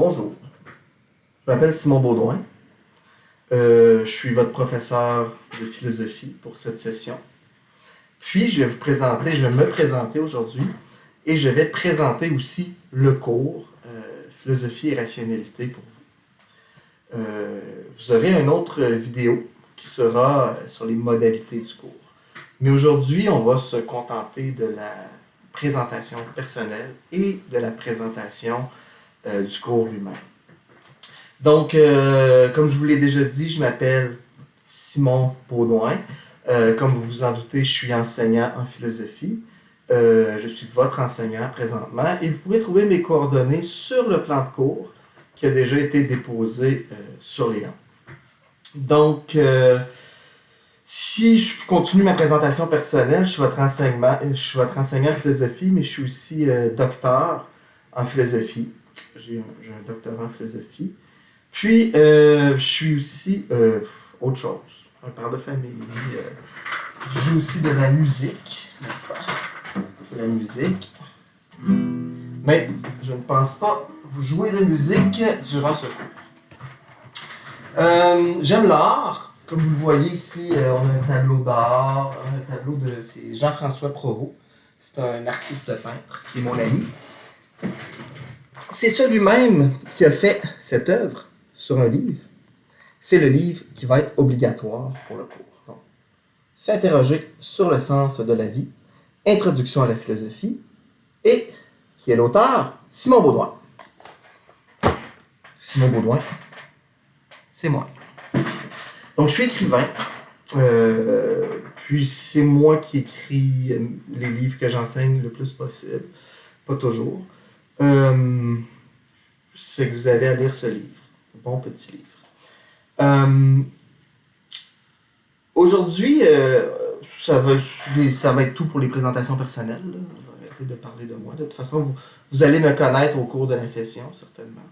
Bonjour, je m'appelle Simon Baudouin. Je suis votre professeur de philosophie pour cette session. Puis, je vais me présenter aujourd'hui et je vais présenter aussi le cours Philosophie et rationalité pour vous. Vous aurez une autre vidéo qui sera sur les modalités du cours. Mais aujourd'hui, on va se contenter de la présentation personnelle et de la présentation du cours lui-même. Donc, comme je vous l'ai déjà dit, je m'appelle Simon Baudouin. Comme vous vous en doutez, je suis enseignant en philosophie. Je suis votre enseignant présentement et vous pourrez trouver mes coordonnées sur le plan de cours qui a déjà été déposé sur les bancs. Donc, si je continue ma présentation personnelle, je suis votre enseignant en philosophie, mais je suis aussi docteur en philosophie. J'ai un doctorat en philosophie. Puis, je suis aussi autre chose, un père de famille. Je joue aussi de la musique, n'est-ce pas? De la musique. Mais je ne pense pas vous jouer de musique durant ce cours. J'aime l'art. Comme vous le voyez ici, on a un tableau d'art, c'est Jean-François Provost. C'est un artiste peintre qui est mon ami. C'est celui-même qui a fait cette œuvre sur un livre. C'est le livre qui va être obligatoire pour le cours. Donc, s'interroger sur le sens de la vie, introduction à la philosophie, et qui est l'auteur? Simon Baudouin. Simon Baudouin, c'est moi. Donc, je suis écrivain, puis c'est moi qui écris les livres que j'enseigne le plus possible, pas toujours. C'est que vous avez à lire ce livre, un bon petit livre. Aujourd'hui, ça va être tout pour les présentations personnelles. Là. Je vais arrêter de parler de moi. De toute façon, vous allez me connaître au cours de la session, certainement.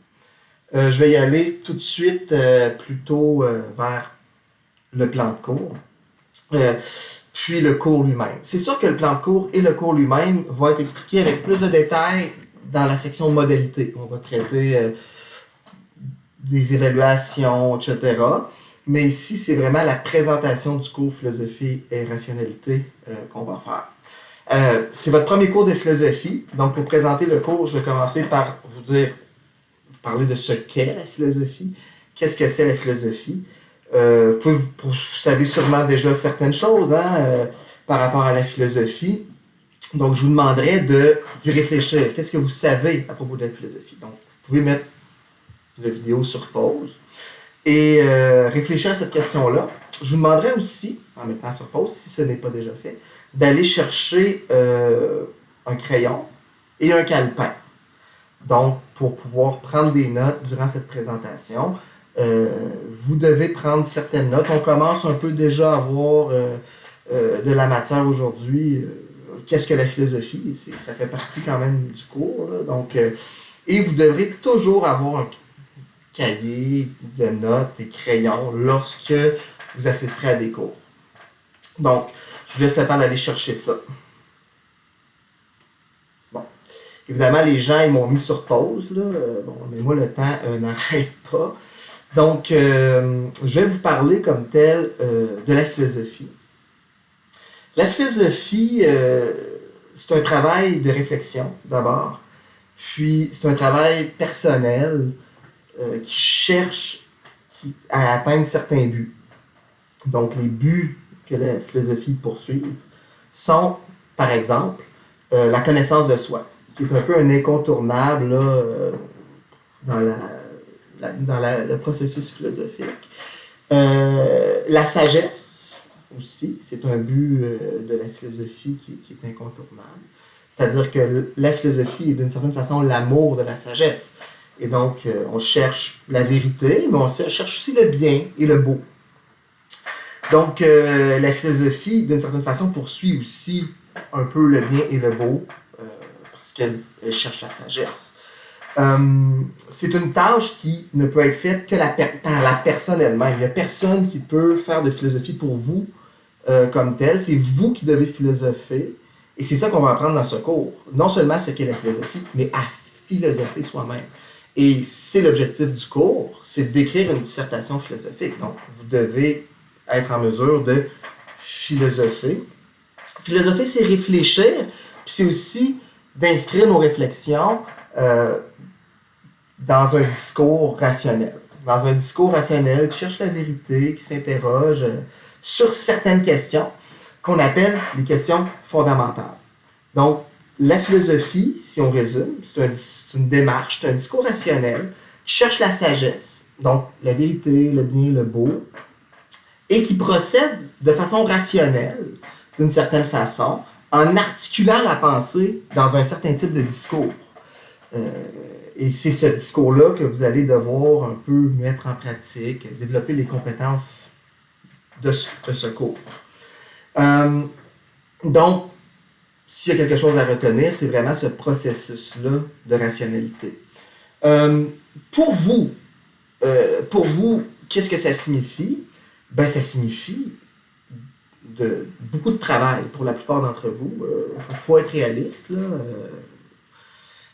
Je vais y aller tout de suite plutôt vers le plan de cours, puis le cours lui-même. C'est sûr que le plan de cours et le cours lui-même vont être expliqués avec plus de détails dans la section modalités. On va traiter des évaluations, etc. Mais ici, c'est vraiment la présentation du cours philosophie et rationalité qu'on va faire. C'est votre premier cours de philosophie. Donc, pour présenter le cours, je vais commencer par vous parler de ce qu'est la philosophie. Qu'est-ce que c'est la philosophie? Vous savez sûrement déjà certaines choses par rapport à la philosophie. Donc, je vous demanderai d'y réfléchir. Qu'est-ce que vous savez à propos de la philosophie? Donc, vous pouvez mettre la vidéo sur pause et réfléchir à cette question-là. Je vous demanderai aussi, en mettant sur pause, si ce n'est pas déjà fait, d'aller chercher un crayon et un calepin. Donc, pour pouvoir prendre des notes durant cette présentation, vous devez prendre certaines notes. On commence un peu déjà à avoir de la matière aujourd'hui. Qu'est-ce que la philosophie? Ça fait partie quand même du cours. Là. Donc, et vous devrez toujours avoir un cahier de notes et crayons lorsque vous assisterez à des cours. Donc, je vous laisse le temps d'aller chercher ça. Bon. Évidemment, les gens, ils m'ont mis sur pause, là. Mais moi, le temps n'arrête pas. Donc, je vais vous parler comme tel de la philosophie. La philosophie, c'est un travail de réflexion, d'abord. Puis, c'est un travail personnel qui cherche à atteindre certains buts. Donc, les buts que la philosophie poursuit sont, par exemple, la connaissance de soi, qui est un peu un incontournable là, dans le processus philosophique. La sagesse, aussi, c'est un but de la philosophie qui est incontournable. C'est-à-dire que la philosophie est d'une certaine façon l'amour de la sagesse. Et donc, on cherche la vérité, mais on cherche aussi le bien et le beau. Donc, la philosophie, d'une certaine façon, poursuit aussi un peu le bien et le beau, parce qu'elle cherche la sagesse. C'est une tâche qui ne peut être faite que par la personne elle-même. Il n'y a personne qui peut faire de philosophie pour vous comme tel. C'est vous qui devez philosopher. Et c'est ça qu'on va apprendre dans ce cours. Non seulement ce qu'est la philosophie, mais à philosopher soi-même. Et c'est l'objectif du cours, c'est d'écrire une dissertation philosophique. Donc, vous devez être en mesure de philosopher. Philosopher, c'est réfléchir, puis c'est aussi d'inscrire nos réflexions dans un discours rationnel. Dans un discours rationnel qui cherche la vérité, qui s'interroge sur certaines questions qu'on appelle les questions fondamentales. Donc, la philosophie, si on résume, c'est une démarche, c'est un discours rationnel qui cherche la sagesse, donc la vérité, le bien, le beau, et qui procède de façon rationnelle, d'une certaine façon, en articulant la pensée dans un certain type de discours. Et c'est ce discours-là que vous allez devoir un peu mettre en pratique, développer les compétences de ce cours. Donc, s'il y a quelque chose à retenir, c'est vraiment ce processus-là de rationalité. Pour vous, qu'est-ce que ça signifie? Ben, ça signifie beaucoup de travail pour la plupart d'entre vous. Il faut être réaliste, là.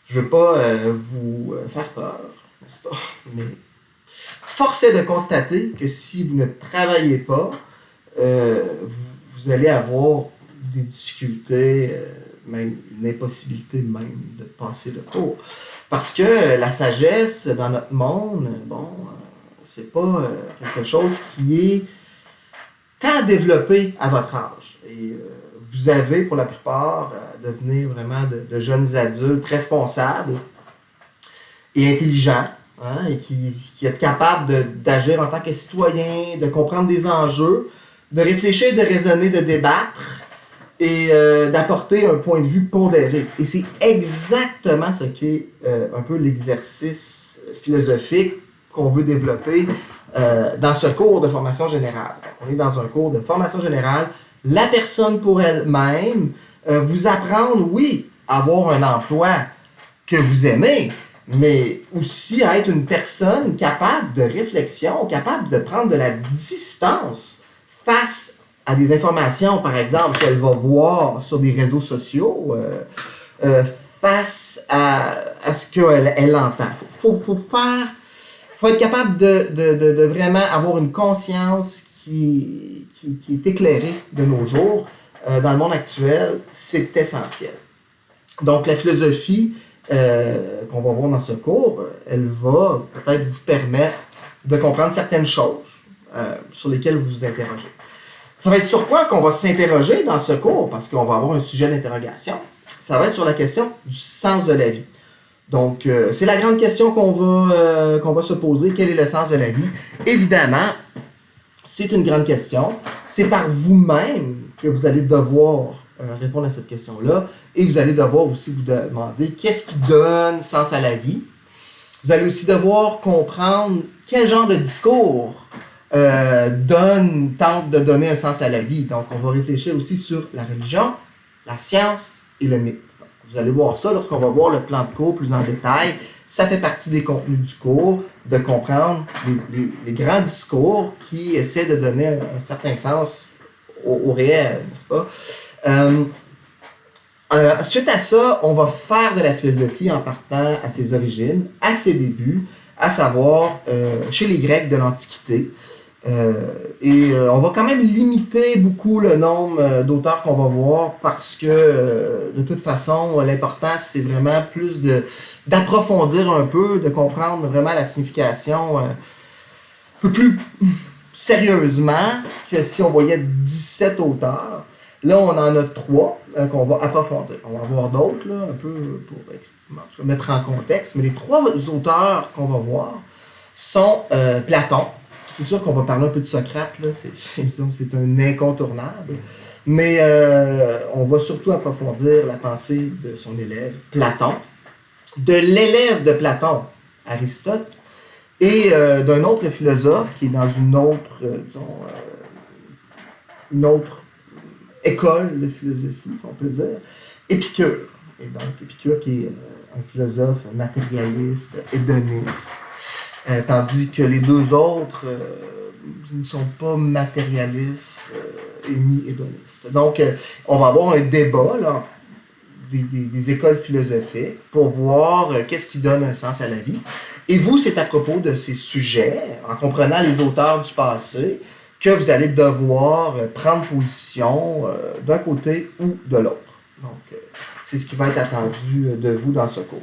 Je ne veux pas vous faire peur, n'est-ce pas? Mais force est de constater que si vous ne travaillez pas, vous allez avoir des difficultés, même une impossibilité même de passer le cours. Parce que la sagesse dans notre monde, c'est pas quelque chose qui est tant développé à votre âge. Et vous avez, pour la plupart, devenir vraiment de jeunes adultes responsables et intelligents, hein, et qui êtes capables d'agir en tant que citoyen, de comprendre des enjeux, de réfléchir, de raisonner, de débattre et d'apporter un point de vue pondéré. Et c'est exactement ce qu'est un peu l'exercice philosophique qu'on veut développer dans ce cours de formation générale. On est dans un cours de formation générale. La personne pour elle-même, vous apprendre, oui, à avoir un emploi que vous aimez, mais aussi à être une personne capable de réflexion, capable de prendre de la distance face à des informations, par exemple, qu'elle va voir sur des réseaux sociaux, face à ce qu'elle entend. Faut être capable de vraiment avoir une conscience qui est éclairée de nos jours. Dans le monde actuel, c'est essentiel. Donc, la philosophie qu'on va voir dans ce cours, elle va peut-être vous permettre de comprendre certaines choses sur lesquelles vous vous interrogez. Ça va être sur quoi qu'on va s'interroger dans ce cours, parce qu'on va avoir un sujet d'interrogation. Ça va être sur la question du sens de la vie. Donc, c'est la grande question qu'on va se poser. Quel est le sens de la vie? Évidemment, c'est une grande question. C'est par vous-même que vous allez devoir répondre à cette question-là. Et vous allez devoir aussi vous demander qu'est-ce qui donne sens à la vie. Vous allez aussi devoir comprendre quel genre de discours tente de donner un sens à la vie. Donc, on va réfléchir aussi sur la religion, la science et le mythe. Donc, vous allez voir ça lorsqu'on va voir le plan de cours plus en détail. Ça fait partie des contenus du cours, de comprendre les grands discours qui essaient de donner un certain sens au réel, n'est-ce pas? Suite à ça, on va faire de la philosophie en partant à ses origines, à ses débuts, à savoir chez les Grecs de l'Antiquité. On va quand même limiter beaucoup le nombre d'auteurs qu'on va voir parce que de toute façon, l'important c'est vraiment plus d'approfondir un peu, de comprendre vraiment la signification un peu plus sérieusement que si on voyait 17 auteurs. Là, on en a 3 qu'on va approfondir. On va avoir d'autres, là, un peu pour mettre en contexte, mais les 3 auteurs qu'on va voir sont Platon. C'est sûr qu'on va parler un peu de Socrate, là. C'est un incontournable. Mais on va surtout approfondir la pensée de son élève, Platon, de l'élève de Platon, Aristote, et d'un autre philosophe qui est dans une autre école de philosophie, si on peut dire, Épicure. Et donc, Épicure qui est un philosophe matérialiste, hédoniste. Tandis que les 2 autres ne sont pas matérialistes et ni hédonistes. Donc, on va avoir un débat là, des écoles philosophiques pour voir qu'est-ce qui donne un sens à la vie. Et vous, c'est à propos de ces sujets, en comprenant les auteurs du passé, que vous allez devoir prendre position d'un côté ou de l'autre. Donc, c'est ce qui va être attendu de vous dans ce cours.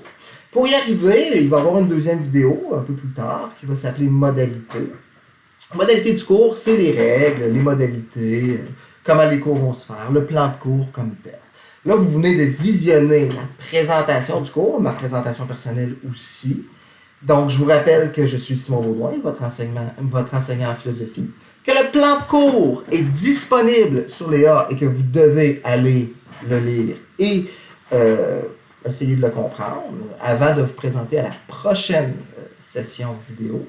Pour y arriver, il va y avoir une deuxième vidéo un peu plus tard qui va s'appeler Modalités. Modalité du cours, c'est les règles, les modalités, comment les cours vont se faire, le plan de cours comme tel. Là, vous venez de visionner la présentation du cours, ma présentation personnelle aussi. Donc, je vous rappelle que je suis Simon Baudouin, votre enseignant en philosophie, que le plan de cours est disponible sur Léa et que vous devez aller le lire et essayer de le comprendre avant de vous présenter à la prochaine session vidéo.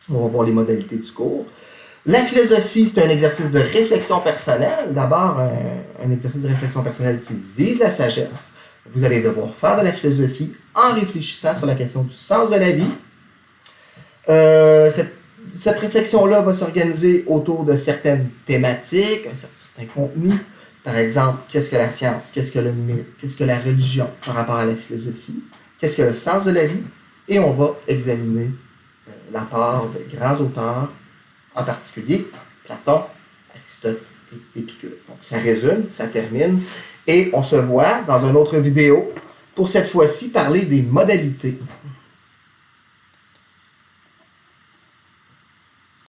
On va voir les modalités du cours. La philosophie, c'est un exercice de réflexion personnelle. D'abord, un exercice de réflexion personnelle qui vise la sagesse. Vous allez devoir faire de la philosophie en réfléchissant sur la question du sens de la vie. Cette réflexion-là va s'organiser autour de certaines thématiques, un certain contenu. Par exemple, qu'est-ce que la science, qu'est-ce que le mythe, qu'est-ce que la religion par rapport à la philosophie, qu'est-ce que le sens de la vie, et on va examiner la part de grands auteurs, en particulier Platon, Aristote et Épicure. Donc ça résume, ça termine, et on se voit dans une autre vidéo pour cette fois-ci parler des modalités